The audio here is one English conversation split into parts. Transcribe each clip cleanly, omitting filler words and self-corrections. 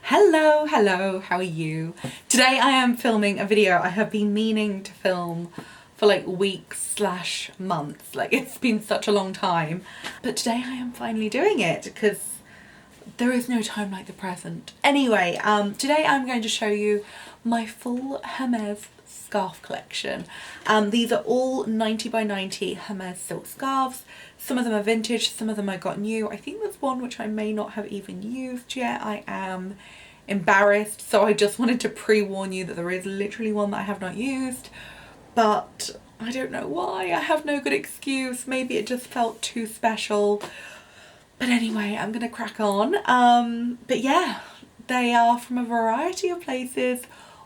Hello, how are you? Today I am filming a video I have been meaning to film for like weeks/months. Like, it's been such a long time, but today I am finally doing it because there is no time like the present. Anyway, today I'm going to show you my full Hermes scarf collection. These are all 90 by 90 Hermes silk scarves. Some of them are vintage, some of them I got new. I think there's one which I may not have even used yet. I am embarrassed, so I just wanted to pre-warn you that there is literally one that I have not used, but I don't know why. I have no good excuse. Maybe it just felt too special. But anyway, I'm gonna crack on. But yeah, they are from a variety of places,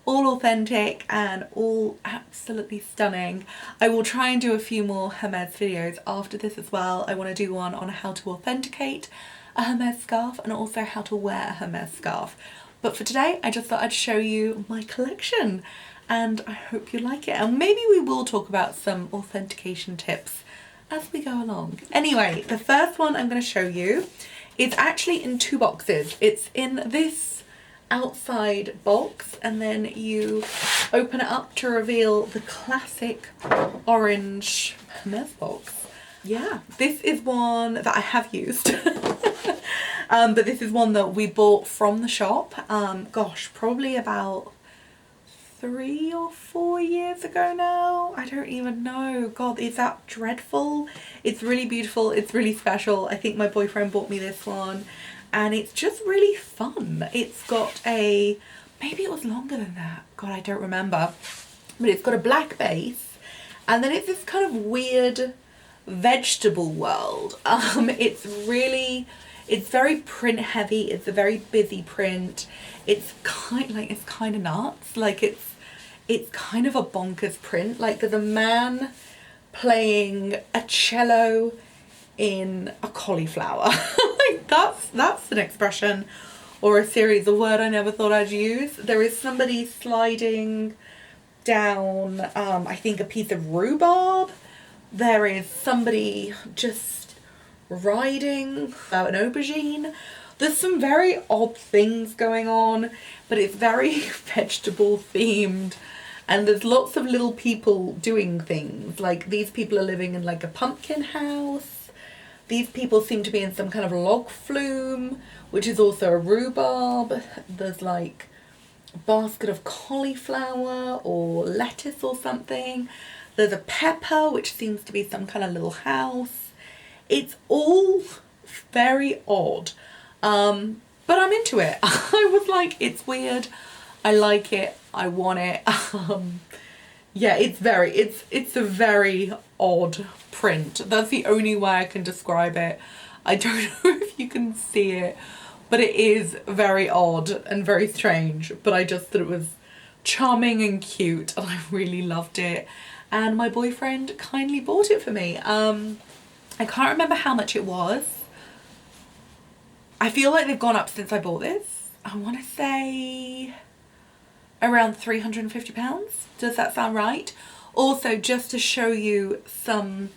all authentic and all absolutely stunning. I will try and do a few more Hermes videos after this as well. I want to do one on how to authenticate a Hermes scarf and also how to wear a Hermes scarf. But for today, I just thought I'd show you my collection and I hope you like it. And maybe we will talk about some authentication tips as we go along. Anyway, the first one I'm going to show you is actually in two boxes. It's in this outside box and then you open it up to reveal the classic orange Hermes box. Yeah, this is one that I have used. But this is one that we bought from the shop, gosh, probably about 3 or 4 years ago now. I don't even know. God, is that dreadful? It's really beautiful. It's really special. I think my boyfriend bought me this one and it's just really fun. It's got a, maybe it was longer than that. God, I don't remember. But it's got a black base and then it's this kind of weird vegetable world. It's very print heavy. It's a very busy print. It's kind of nuts. Like it's kind of a bonkers print. Like there's a man playing a cello in a cauliflower. Like that's an expression or a series of words I never thought I'd use. There is somebody sliding down I think a piece of rhubarb. There is somebody just riding an aubergine. There's some very odd things going on, but it's very vegetable themed and there's lots of little people doing things. Like these people are living in like a pumpkin house. These people seem to be in some kind of log flume, which is also a rhubarb. There's like a basket of cauliflower or lettuce or something. There's a pepper, which seems to be some kind of little house. It's all very odd, but I'm into it. I was like, it's weird. I like it. I want it. Yeah, it's a very odd print. That's the only way I can describe it. I don't know if you can see it, but it is very odd and very strange. But I just thought it was charming and cute and I really loved it. And my boyfriend kindly bought it for me. I can't remember how much it was. I feel like they've gone up since I bought this. I want to say around £350. Does that sound right? Also, just to show you some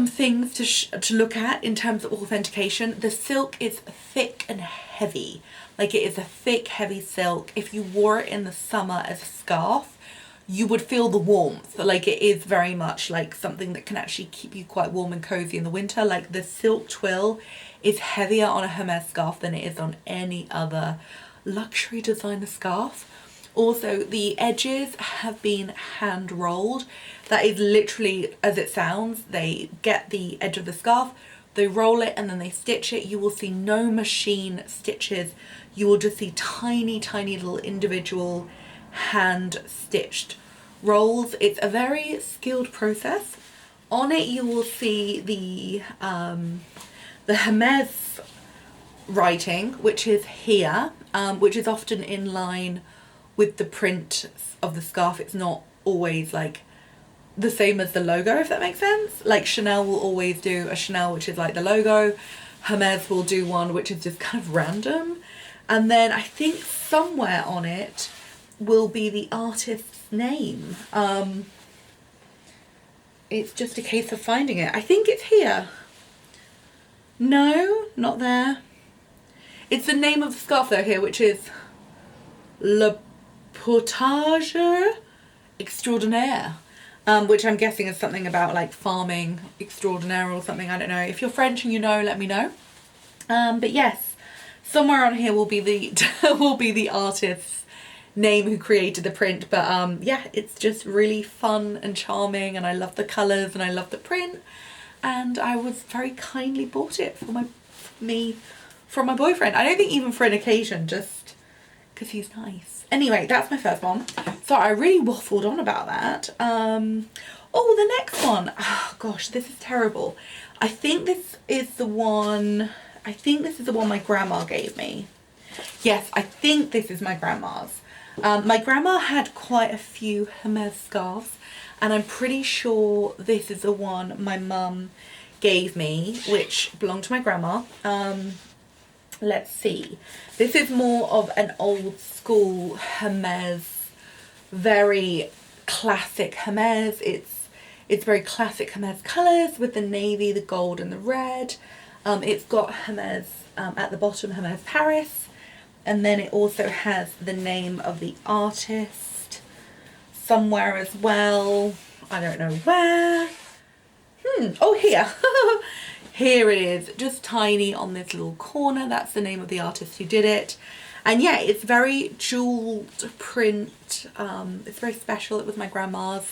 things to look at in terms of authentication, the silk is thick and heavy. Like it is a thick, heavy silk. If you wore it in the summer as a scarf, you would feel the warmth. Like it is very much like something that can actually keep you quite warm and cozy in the winter. Like the silk twill is heavier on a Hermes scarf than it is on any other luxury designer scarf. Also, the edges have been hand rolled. That is literally as it sounds. They get the edge of the scarf, they roll it and then they stitch it. You will see no machine stitches. You will just see tiny, tiny little individual hand stitched rolls. It's a very skilled process. On it you will see the Hermes writing, which is here, which is often in line with the print of the scarf. It's not always like the same as the logo, if that makes sense. Like Chanel will always do a Chanel which is like the logo. Hermes will do one which is just kind of random. And then I think somewhere on it will be the artist's name. It's just a case of finding it. I think it's here. No, not there. It's the name of the scarf though here, which is Le Portage Extraordinaire, which I'm guessing is something about like farming extraordinaire or something. I don't know. If you're French and you know, let me know. But yes, somewhere on here will be the will be the artist's name who created the print. But yeah, it's just really fun and charming, and I love the colours and I love the print, and I was very kindly bought it for from my boyfriend. I don't think even for an occasion, just because he's nice. Anyway, that's my first one. So I really waffled on about that. Oh, the next one. Oh gosh, this is terrible. I think this is the one my grandma gave me. Yes, I think this is my grandma's. My grandma had quite a few Hermes scarves, and I'm pretty sure this is the one my mum gave me, which belonged to my grandma. Let's see. This is more of an old school Hermes, very classic Hermes. It's very classic Hermes colours with the navy, the gold and the red. It's got Hermes at the bottom, Hermes Paris, and then it also has the name of the artist somewhere as well. I don't know where. Oh, here. Here it is, just tiny on this little corner. That's the name of the artist who did it. And yeah, it's very jeweled print. It's very special. It was my grandma's.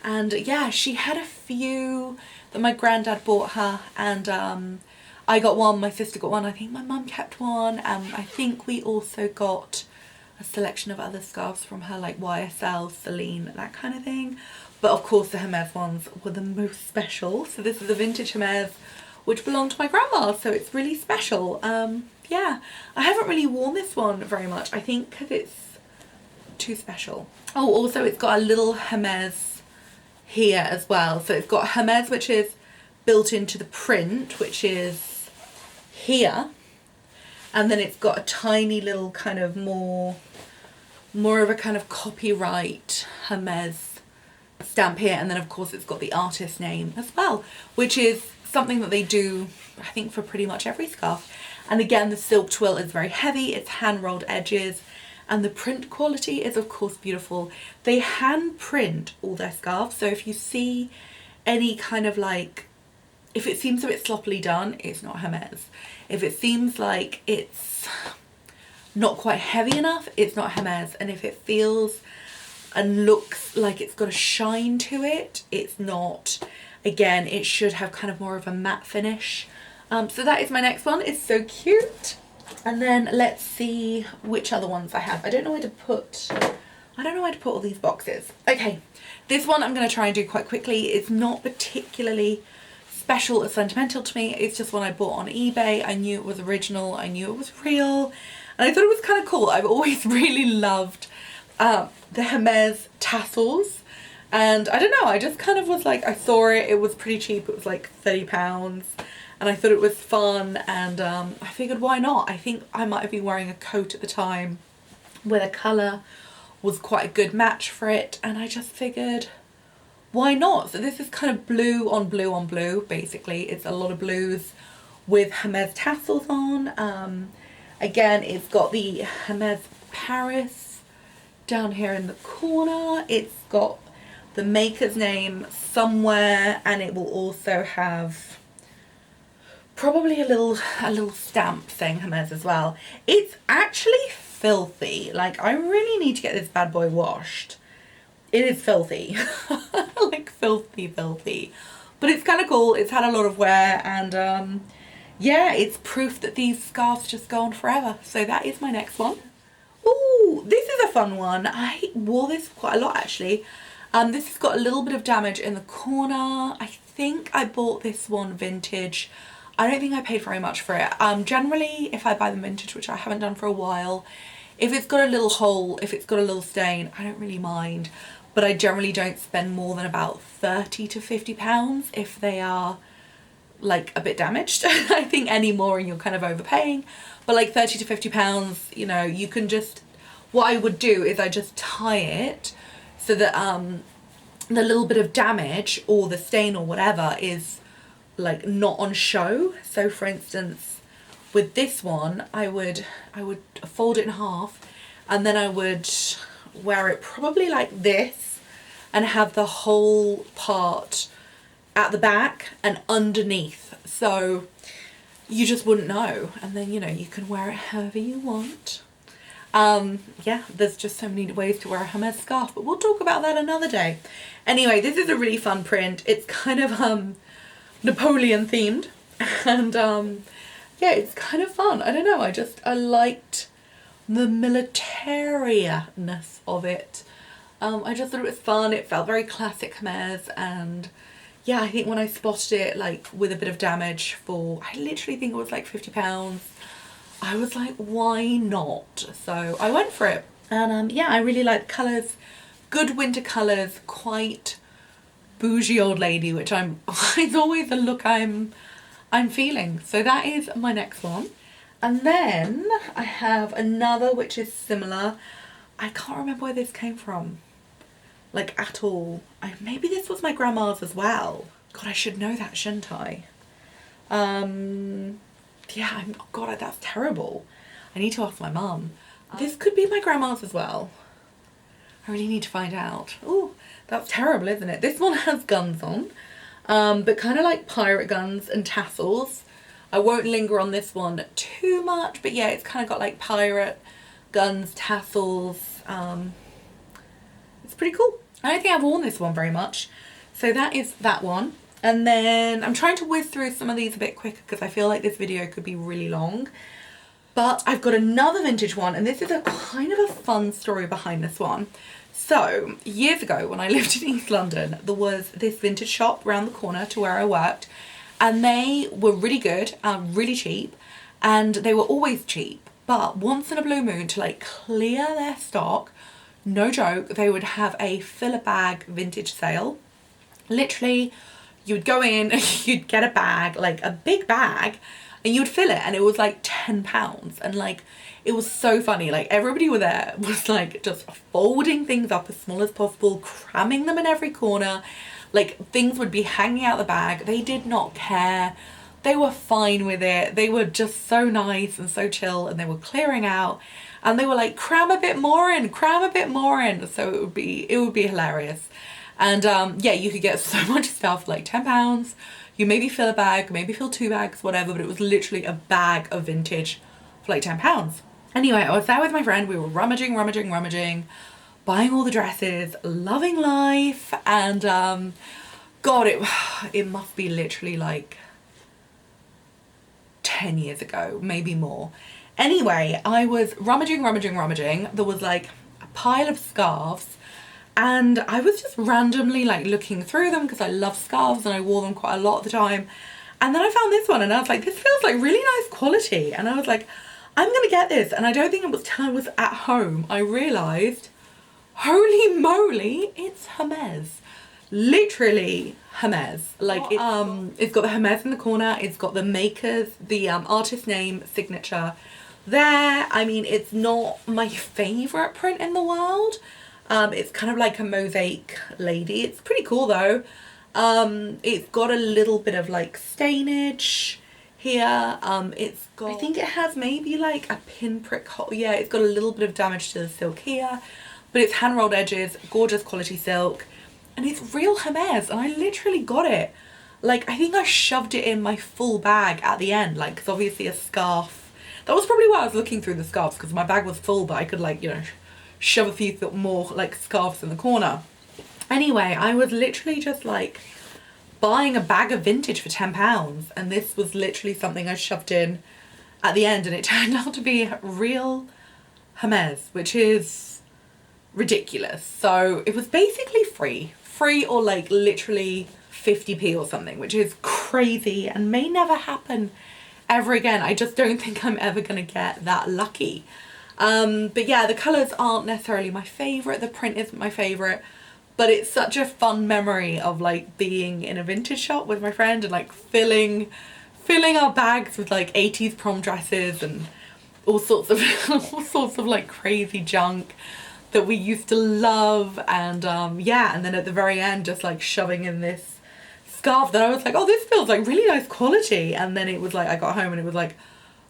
And yeah, she had a few that my granddad bought her, and I got one, my sister got one, I think my mum kept one, and I think we also got a selection of other scarves from her, like YSL, Celine, that kind of thing. But of course the Hermes ones were the most special. So this is a vintage Hermes which belonged to my grandma, so it's really special. Yeah, I haven't really worn this one very much, I think because it's too special. Oh, also it's got a little Hermes here as well. So it's got Hermes, which is built into the print, which is here, and then it's got a tiny little kind of more of a kind of copyright Hermes stamp here, and then of course it's got the artist name as well, which is something that they do, I think, for pretty much every scarf. And again, the silk twill is very heavy, it's hand rolled edges, and the print quality is of course beautiful. They hand print all their scarves, so if you see any kind of like, if it seems a bit sloppily done, it's not Hermes. If it seems like it's not quite heavy enough, it's not Hermes. And if it feels and looks like it's got a shine to it, it's not. Again, it should have kind of more of a matte finish. So that is my next one. It's so cute. And then let's see which other ones I have. I don't know where to put all these boxes. Okay, this one I'm going to try and do quite quickly. It's not particularly special or sentimental to me. It's just one I bought on eBay. I knew it was original. I knew it was real. And I thought it was kind of cool. I've always really loved the Hermes tassels. And I don't know, I just kind of was like, I saw it, it was pretty cheap, it was like £30, and I thought it was fun, and I figured why not? I think I might have been wearing a coat at the time where the colour was quite a good match for it, and I just figured why not? So this is kind of blue on blue on blue, basically. It's a lot of blues with Hermes tassels on. Again, it's got the Hermes Paris down here in the corner. It's got the maker's name somewhere, and it will also have probably a little stamp saying Hermes as well. It's actually filthy. Like, I really need to get this bad boy washed. It is filthy. Like filthy. But it's kind of cool. It's had a lot of wear, and yeah, it's proof that these scarves just go on forever. So that is my next one. Ooh, this is a fun one. I wore this quite a lot actually. This has got a little bit of damage in the corner. I think I bought this one vintage. I don't think I paid very much for it. Generally, if I buy them vintage, which I haven't done for a while, if it's got a little hole, if it's got a little stain, I don't really mind. But I generally don't spend more than about £30 to £50 if they are like a bit damaged. I think any more and you're kind of overpaying. But like £30 to £50, you know, you can just, what I would do is I just tie it so that the little bit of damage or the stain or whatever is like not on show. So for instance, With this one, I would fold it in half, and then I would wear it probably like this and have the whole part at the back and underneath, so you just wouldn't know, and then, you know, you can wear it however you want. Yeah, there's just so many ways to wear a Hermes scarf, but we'll talk about that another day. Anyway, this is a really fun print. It's kind of Napoleon themed, and yeah, it's kind of fun. I don't know, I liked the militariness of it. I just thought it was fun. It felt very classic Hermes, and yeah, I think when I spotted it like with a bit of damage for, I literally think it was like £50, I was like, why not? So I went for it, and yeah, I really like the colours. Good winter colours, quite bougie old lady, which it's always a look I'm feeling. So that is my next one. And then I have another which is similar. I can't remember where this came from, like at all. Maybe this was my grandma's as well. God, I should know that, shouldn't I? Yeah, God, that's terrible. I need to ask my mum. This could be my grandma's as well. I really need to find out. Oh, that's terrible, isn't it? This one has guns on, but kind of like pirate guns and tassels. I won't linger on this one too much, but yeah, it's kind of got like pirate guns, tassels. It's pretty cool. I don't think I've worn this one very much. So that is that one. And then I'm trying to whiz through some of these a bit quicker because I feel like this video could be really long. But I've got another vintage one, and this is a kind of a fun story behind this one. So years ago when I lived in East London, there was this vintage shop around the corner to where I worked, and they were really good, really cheap, and they were always cheap. But once in a blue moon, to like clear their stock, no joke, they would have a fill a bag vintage sale. Literally, you would go in, you'd get a bag, like a big bag, and you would fill it, and it was like £10. And like, it was so funny. Like, everybody were there was like just folding things up as small as possible, cramming them in every corner. Like, things would be hanging out the bag. They did not care. They were fine with it. They were just so nice and so chill, and they were clearing out, and they were like, cram a bit more in, cram a bit more in. So it would be hilarious. And yeah, you could get so much stuff, like £10. You maybe fill a bag, maybe fill 2 bags, whatever, but it was literally a bag of vintage for like £10. Anyway, I was there with my friend. We were rummaging, buying all the dresses, loving life, and God, it must be literally like 10 years ago, maybe more. Anyway, I was rummaging. There was like a pile of scarves, and I was just randomly like looking through them because I love scarves and I wore them quite a lot of the time. And then I found this one, and I was like, this feels like really nice quality. And I was like, I'm gonna get this. And I don't think it was till I was at home I realised, holy moly, it's Hermes. Literally Hermes. Like, it's got the Hermes in the corner, it's got the makers, the artist name, signature there. I mean, it's not my favourite print in the world. It's kind of like a mosaic lady. It's pretty cool though. It's got a little bit of like stainage here. It's got, I think it has maybe like a pinprick hole. Yeah, it's got a little bit of damage to the silk here, but it's hand rolled edges, gorgeous quality silk, and it's real Hermes. And I literally got it. Like, I think I shoved it in my full bag at the end, like, because obviously a scarf, that was probably why I was looking through the scarves, because my bag was full, but I could, like, you know, shove a few more like scarves in the corner. Anyway, I was literally just like buying a bag of vintage for £10, and this was literally something I shoved in at the end, and it turned out to be real Hermes, which is ridiculous. So it was basically free or like literally 50p or something, which is crazy and may never happen ever again. I just don't think I'm ever gonna get that lucky. But yeah, the colours aren't necessarily my favourite, the print isn't my favourite, but it's such a fun memory of like being in a vintage shop with my friend and like filling our bags with like 80s prom dresses and all sorts of like crazy junk that we used to love. And yeah, and then at the very end just like shoving in this scarf that I was like, oh, this feels like really nice quality. And then it was like, I got home and it was like,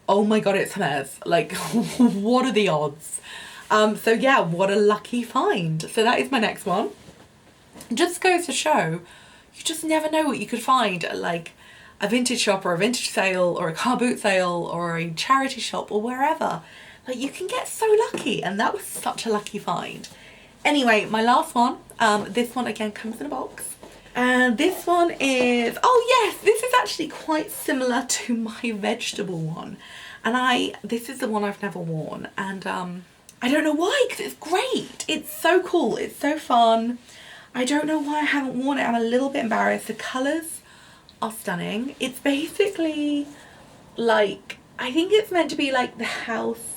oh my god, it's Hermes. Like, what are the odds? So yeah, what a lucky find. So that is my next one. It just goes to show, you just never know what you could find at like a vintage shop or a vintage sale or a car boot sale or a charity shop or wherever. Like, you can get so lucky, and that was such a lucky find. Anyway, my last one, this one again comes in a box. And this one is, oh yes, this is actually quite similar to my vegetable one. And this is the one I've never worn. And I don't know why, because it's great. It's so cool, it's so fun. I don't know why I haven't worn it. I'm a little bit embarrassed. The colours are stunning. It's basically like, I think it's meant to be like the house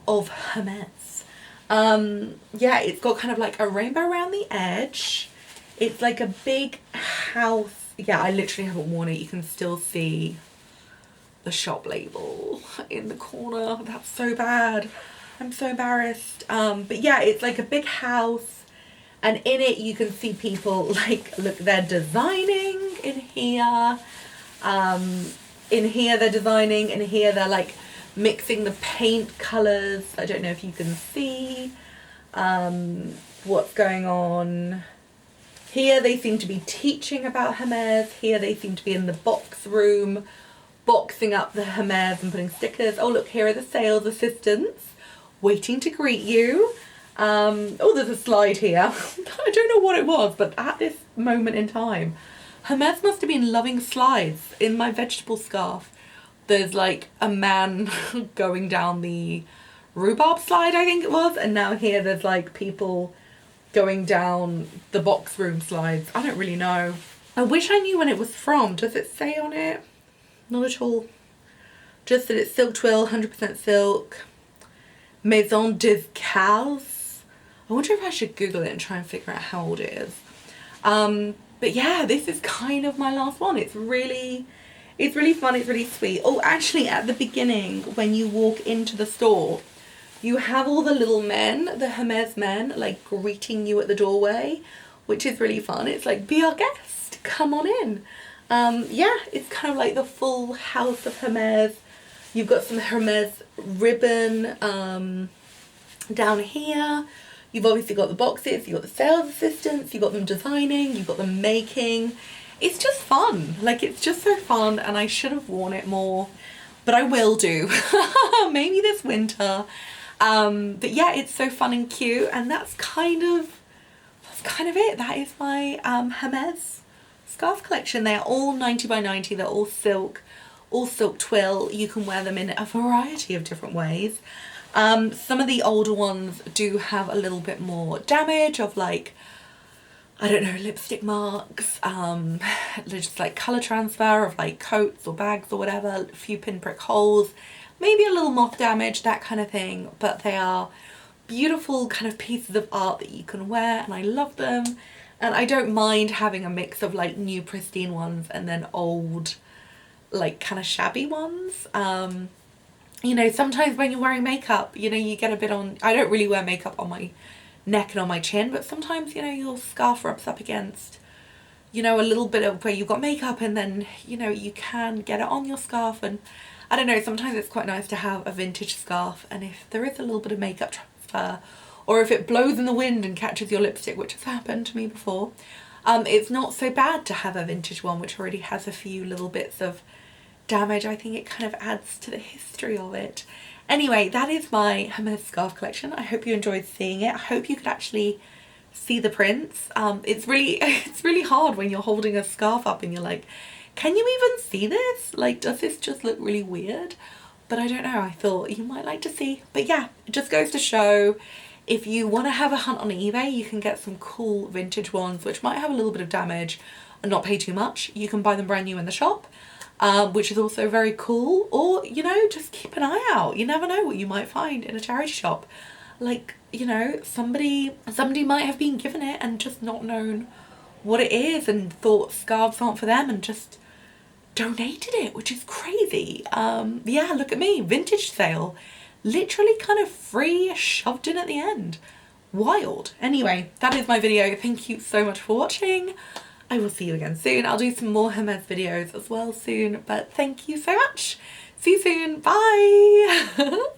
of Hermes. Yeah, it's got kind of like a rainbow around the edge. It's like a big house. Yeah, I literally haven't worn it. You can still see the shop label in the corner. That's so bad. I'm so embarrassed. But yeah, it's like a big house. And in it, you can see people, like, look, they're designing in here. In here, they're designing. In here, they're, like, mixing the paint colours. I don't know if you can see what's going on. Here, they seem to be teaching about Hermes. Here, they seem to be in the box room, boxing up the Hermes and putting stickers. Oh, look, here are the sales assistants waiting to greet you. Oh, there's a slide here. I don't know what it was, but at this moment in time, Hermes must have been loving slides. In my vegetable scarf, there's like a man going down the rhubarb slide, I think it was, and now here there's like people going down the box room slides. I don't really know. I wish I knew when it was from. Does it say on it? Not at all. Just that it's silk twill, 100% silk. Maison des Cals. I wonder if I should Google it and try and figure out how old it is. But yeah, this is kind of my last one. It's really fun, it's really sweet. Oh, actually at the beginning, when you walk into the store, you have all the little men, the Hermes men, like greeting you at the doorway, which is really fun. It's like, be our guest, come on in. Yeah, it's kind of like the full house of Hermes. You've got some Hermes ribbon down here. You've obviously got the boxes, you've got the sales assistants, you've got them designing, you've got them making. It's just fun. Like, it's just so fun, and I should have worn it more, but I will do. Maybe this winter. But yeah, it's so fun and cute, and that's kind of it. That is my Hermes scarf collection. They are all 90 by 90. They're all silk twill. You can wear them in a variety of different ways. Some of the older ones do have a little bit more damage of, like, I don't know, lipstick marks, just like colour transfer of like coats or bags or whatever, a few pinprick holes, maybe a little moth damage, that kind of thing. But they are beautiful kind of pieces of art that you can wear, and I love them. And I don't mind having a mix of like new pristine ones and then old, like kind of shabby ones. You know, sometimes when you're wearing makeup, you know, you get a bit on, I don't really wear makeup on my neck and on my chin, but sometimes, you know, your scarf rubs up against, you know, a little bit of where you've got makeup, and then, you know, you can get it on your scarf. And I don't know, sometimes it's quite nice to have a vintage scarf, and if there is a little bit of makeup transfer, or if it blows in the wind and catches your lipstick, which has happened to me before, it's not so bad to have a vintage one which already has a few little bits of damage. I think it kind of adds to the history of it. Anyway, that is my Hermes scarf collection. I hope you enjoyed seeing it. I hope you could actually see the prints. It's really hard when you're holding a scarf up and you're like, can you even see this? Like, does this just look really weird? But I don't know, I thought you might like to see. But yeah, it just goes to show, if you want to have a hunt on eBay, you can get some cool vintage ones which might have a little bit of damage and not pay too much. You can buy them brand new in the shop. Which is also very cool. Or, you know, just keep an eye out. You never know what you might find in a charity shop. Like, you know, somebody might have been given it and just not known what it is and thought scarves aren't for them and just donated it, which is crazy. Yeah, look at me, vintage sale. Literally kind of free, shoved in at the end. Wild. Anyway, that is my video. Thank you so much for watching. I will see you again soon. I'll do some more Hermes videos as well soon, but thank you so much. See you soon. Bye.